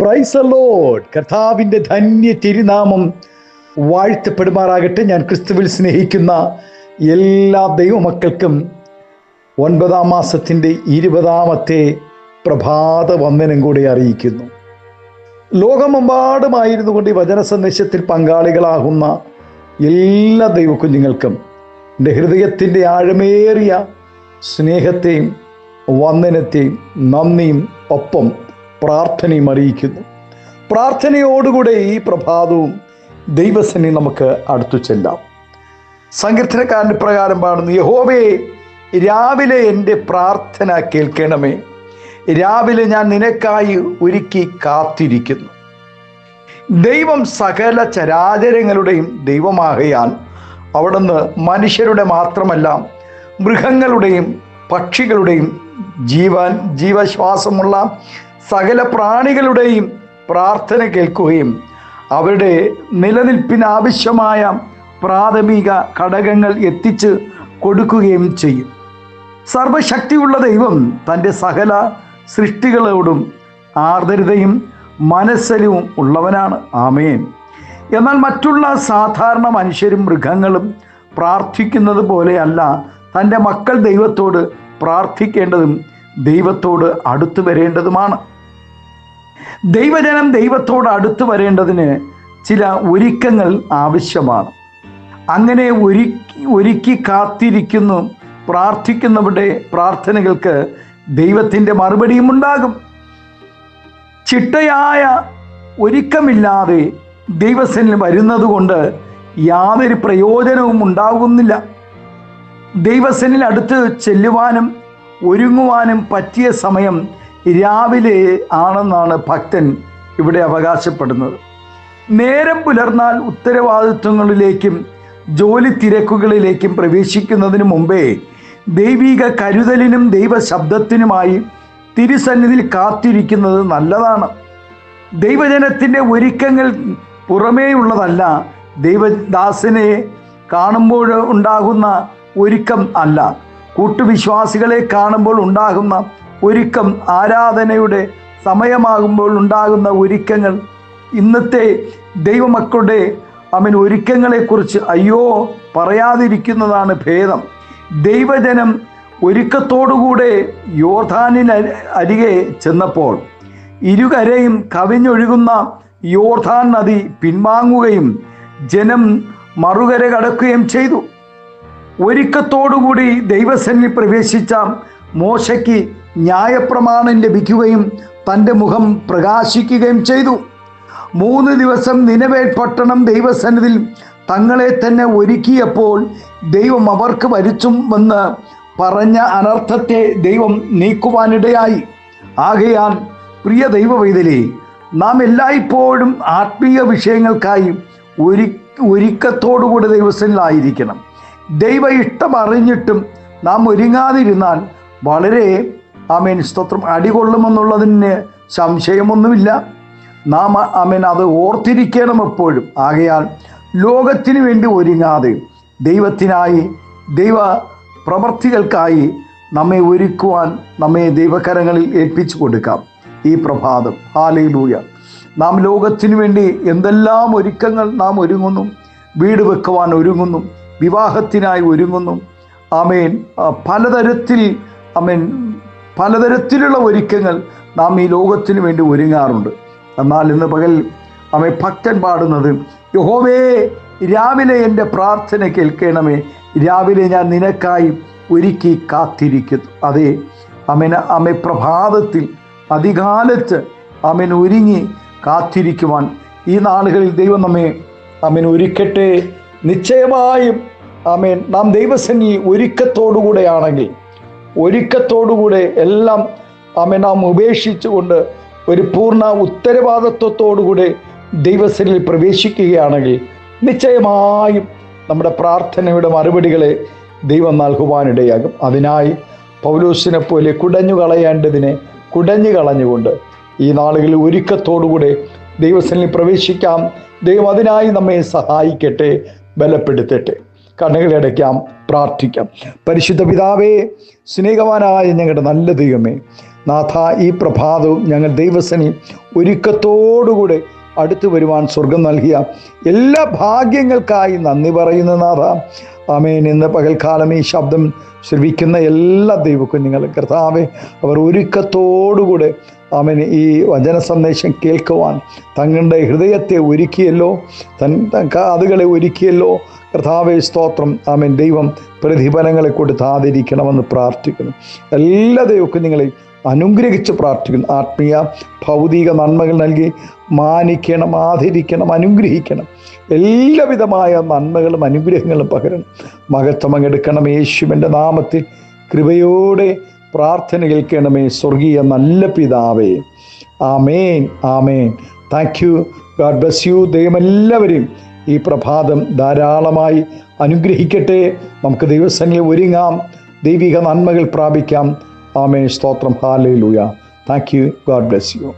Praise the Lord. കർത്താവിൻ്റെ ധന്യ തിരുനാമം വാഴ്ത്തപ്പെടുമാറാകട്ടെ. ഞാൻ ക്രിസ്തുവിൽ സ്നേഹിക്കുന്ന എല്ലാ ദൈവമക്കൾക്കും 9-ാം മാസത്തിൻ്റെ 20-ാമത്തെ പ്രഭാത വന്ദനം കൂടി അറിയിക്കുന്നു. ലോകമെമ്പാടുമായിരുന്നു കൊണ്ട് ഈ വചന സന്ദേശത്തിൽ പങ്കാളികളാകുന്ന എല്ലാ ദൈവകുഞ്ഞുങ്ങൾക്കും എൻ്റെ ഹൃദയത്തിൻ്റെ ആഴമേറിയ സ്നേഹത്തെയും വന്ദനത്തെയും നന്ദിയും ഒപ്പം പ്രാർത്ഥനയും അറിയിക്കുന്നു. പ്രാർത്ഥനയോടുകൂടെ ഈ പ്രഭാതവും ദൈവസന്നിധി നമുക്ക് അടുത്തു ചെല്ലാം. സങ്കീർത്തനക്കാരൻ പ്രകാരം പാടുന്നു: യഹോവേ, രാവിലെ എൻ്റെ പ്രാർത്ഥന കേൾക്കണമേ. രാവിലെ ഞാൻ നിനക്കായി ഒരുക്കി കാത്തിരിക്കുന്നു. ദൈവം സകല ചരാചരങ്ങളുടെയും ദൈവമാകയാൽ അവിടുന്ന് മനുഷ്യരുടെ മാത്രമല്ല, മൃഗങ്ങളുടെയും പക്ഷികളുടെയും ജീവശ്വാസമുള്ള സകല പ്രാണികളുടെയും പ്രാർത്ഥന കേൾക്കുകയും അവരുടെ നിലനിൽപ്പിന് ആവശ്യമായ പ്രാഥമിക ഘടകങ്ങൾ എത്തിച്ച് കൊടുക്കുകയും ചെയ്യും. സർവശക്തിയുള്ള ദൈവം തൻ്റെ സകല സൃഷ്ടികളോടും ആർദ്രതയും മനസ്സലിവും ഉള്ളവനാണ്. ആമേൻ. എന്നാൽ മറ്റുള്ള സാധാരണ മനുഷ്യരും മൃഗങ്ങളും പ്രാർത്ഥിക്കുന്നത് പോലെയല്ല തൻ്റെ മക്കൾ ദൈവത്തോട് പ്രാർത്ഥിക്കേണ്ടതും ദൈവത്തോട് അടുത്തു വരേണ്ടതുമാണ്. ദൈവജനം ദൈവത്തോട് അടുത്തു വരേണ്ടതിന് ചില ഒരുക്കങ്ങൾ ആവശ്യമാണ്. അങ്ങനെ ഒരുക്കി കാത്തിരിക്കുന്നു പ്രാർത്ഥിക്കുന്നവരുടെ പ്രാർത്ഥനകൾക്ക് ദൈവത്തിൻ്റെ മറുപടിയും ഉണ്ടാകും. ചിട്ടയായ ഒരുക്കമില്ലാതെ ദൈവസന്നിധിയിൽ വരുന്നത് കൊണ്ട് യാതൊരു പ്രയോജനവും ഉണ്ടാകുന്നില്ല. ദൈവസന്നിധിയിൽ അടുത്ത് ചെല്ലുവാനും ഒരുങ്ങുവാനും പറ്റിയ സമയം രാവിലെ ആണെന്നാണ് ഭക്തൻ ഇവിടെ അവകാശപ്പെടുന്നത്. നേരം പുലർന്നാൽ ഉത്തരവാദിത്വങ്ങളിലേക്കും ജോലി തിരക്കുകളിലേക്കും പ്രവേശിക്കുന്നതിന് മുമ്പേ ദൈവിക കരുതലിനും ദൈവശബ്ദത്തിനുമായി തിരുസന്നിധിയിൽ കാത്തിരിക്കുന്നത് നല്ലതാണ്. ദൈവജനത്തിൻ്റെ ഒരുക്കങ്ങൾ പുറമേയുള്ളതല്ല, ദൈവദാസനെ കാണുമ്പോൾ ഉണ്ടാകുന്ന ഒരുക്കം അല്ല. കൂട്ടുവിശ്വാസികളെ കാണുമ്പോൾ ഉണ്ടാകുന്ന ഒരുക്കം, ആരാധനയുടെ സമയമാകുമ്പോൾ ഉണ്ടാകുന്ന ഒരുക്കങ്ങൾ, ഇന്നത്തെ ദൈവമക്കളുടെ ഒരുക്കങ്ങളെക്കുറിച്ച് അയ്യോ പറയാതിരിക്കുന്നതാണ് ഭേദം. ദൈവജനം ഒരുക്കത്തോടുകൂടെ യോർദാനിന് അരികെ ചെന്നപ്പോൾ ഇരുകരയും കവിഞ്ഞൊഴുകുന്ന യോർദാൻ നദി പിൻവാങ്ങുകയും ജനം മറുകര കടക്കുകയും ചെയ്തു. ഒരുക്കത്തോടുകൂടി ദൈവസന്നിധിയിൽ പ്രവേശിച്ച മോശയ്ക്ക് ന്യായപ്രമാണം ലഭിക്കുകയും തൻ്റെ മുഖം പ്രകാശിക്കുകയും ചെയ്തു. 3 ദിവസം നിനവേ പട്ടണം ദൈവസന്നിധിയിൽ തങ്ങളെ തന്നെ ഒരുക്കിയപ്പോൾ ദൈവം അവർക്ക് വരുത്തുമെന്ന് പറഞ്ഞ അനർത്ഥത്തെ ദൈവം നീക്കുവാനിടയായി. ആകയാൽ പ്രിയ ദൈവവൈതലേ, നാം എല്ലായ്പ്പോഴും ആത്മീയ വിഷയങ്ങൾക്കായി ഒരുക്കത്തോടുകൂടി ദൈവസന്നിധിയിലായിരിക്കണം. ദൈവ ഇഷ്ടം അറിഞ്ഞിട്ടും നാം ഒരുങ്ങാതിരുന്നാൽ വളരെ സ്തോത്രം അടികൊള്ളുമെന്നുള്ളതിന് സംശയമൊന്നുമില്ല. നാം അത് ഓർത്തിരിക്കണം എപ്പോഴും. ആകയാൽ ലോകത്തിന് വേണ്ടി ഒരുങ്ങാതെ ദൈവത്തിനായി, ദൈവ പ്രവർത്തികൾക്കായി നമ്മെ ഒരുക്കുവാൻ നമ്മെ ദൈവകരങ്ങളിൽ ഏൽപ്പിച്ചു കൊടുക്കാം. ഈ പ്രഭാതം ഹല്ലേലൂയ. നാം ലോകത്തിന് വേണ്ടി എന്തെല്ലാം ഒരുക്കങ്ങൾ നാം ഒരുങ്ങുന്നു. വീട് വെക്കുവാൻ ഒരുങ്ങുന്നു, വിവാഹത്തിനായി ഒരുങ്ങുന്നു. പലതരത്തിലുള്ള ഒരുക്കങ്ങൾ നാം ഈ ലോകത്തിന് വേണ്ടി ഒരുങ്ങാറുണ്ട്. എന്നാൽ ഇന്ന് പകൽ ഭക്തൻ പാടുന്നത്: യഹോവേ, രാവിലെ എൻ്റെ പ്രാർത്ഥന കേൾക്കണമേ. രാവിലെ ഞാൻ നിനക്കായി ഒരുക്കി കാത്തിരിക്കുന്നു. അതെ, പ്രഭാതത്തിൽ അതികാലത്ത് ഒരുങ്ങി കാത്തിരിക്കുവാൻ ഈ നാളുകളിൽ ദൈവം നമ്മെ ഒരുക്കട്ടെ. നിശ്ചയമായും നാം ദൈവസന്നിധിയിൽ ഒരുക്കത്തോടുകൂടെ എല്ലാം നാം ഉപേക്ഷിച്ചുകൊണ്ട് ഒരു പൂർണ്ണ ഉത്തരവാദിത്വത്തോടുകൂടെ ദൈവസന്നിധിയിൽ പ്രവേശിക്കുകയാണെങ്കിൽ നിശ്ചയമായും നമ്മുടെ പ്രാർത്ഥനയുടെ മറുപടികളെ ദൈവം നൽകുവാനിടയാകും. അതിനായി പൗലോസിനെ പോലെ കുടഞ്ഞു കളയേണ്ടതിനെ കുടഞ്ഞു കളഞ്ഞുകൊണ്ട് ഈ നാളുകളിൽ ഒരുക്കത്തോടുകൂടെ ദൈവസന്നിധിയിൽ പ്രവേശിക്കാം. ദൈവം അതിനായി നമ്മെ സഹായിക്കട്ടെ, ബലപ്പെടുത്തട്ടെ. കണ്ണുകളടയ്ക്കാം, പ്രാർത്ഥിക്കാം. പരിശുദ്ധ പിതാവേ, സ്നേഹവാനായ ഞങ്ങളുടെ നല്ല ദൈവമേ, നാഥ, ഈ പ്രഭാതവും ഞങ്ങൾ ദൈവസനിൽ ഒരുക്കത്തോടുകൂടെ അടുത്തു വരുവാൻ സ്വർഗം നൽകിയ എല്ലാ ഭാഗ്യങ്ങൾക്കായി നന്ദി പറയുന്ന നാഥ. ആമേൻ. ഇന്ന് പകൽക്കാലം ഈ ശബ്ദം ശ്രവിക്കുന്ന എല്ലാ ദൈവകുഞ്ഞുങ്ങളും കർത്താവെ, അവർ ഒരുക്കത്തോടുകൂടെ ആമേൻ ഈ വചന സന്ദേശം കേൾക്കുവാൻ തങ്ങളുടെ ഹൃദയത്തെ ഒരുക്കിയല്ലോ, കാതുകളെ ഒരുക്കിയല്ലോ കർത്താവെ, സ്തോത്രം. ആമേൻ. ദൈവം പ്രതിഫലങ്ങളെ കൊടുത്താതിരിക്കണമെന്ന് പ്രാർത്ഥിക്കുന്നു. എല്ലാ ദൈവകുഞ്ഞുങ്ങളെയും അനുഗ്രഹിച്ച് പ്രാർത്ഥിക്കുന്നു. ആത്മീയ ഭൗതിക നന്മകൾ നൽകി മാനിക്കണം, ആദരിക്കണം, അനുഗ്രഹിക്കണം. എല്ലാവിധമായ നന്മകളും അനുഗ്രഹങ്ങളും പകരണം. മഹത്വം എടുക്കണം. യേശുവിൻ്റെ നാമത്തിൽ കൃപയോടെ പ്രാർത്ഥന കേൾക്കണമേ സ്വർഗീയ നല്ല പിതാവേ. ആമേൻ, ആമേൻ. Thank you. God bless you. ദൈവം എല്ലാവരെയും ഈ പ്രഭാതം ധാരാളമായി അനുഗ്രഹിക്കട്ടെ. നമുക്ക് ദൈവസന്നിധിയിൽ ഒരുങ്ങാം, ദൈവിക നന്മകൾ പ്രാപിക്കാം. ആമേൻ. സ്തോത്രം. Hallelujah. Thank you. God bless U.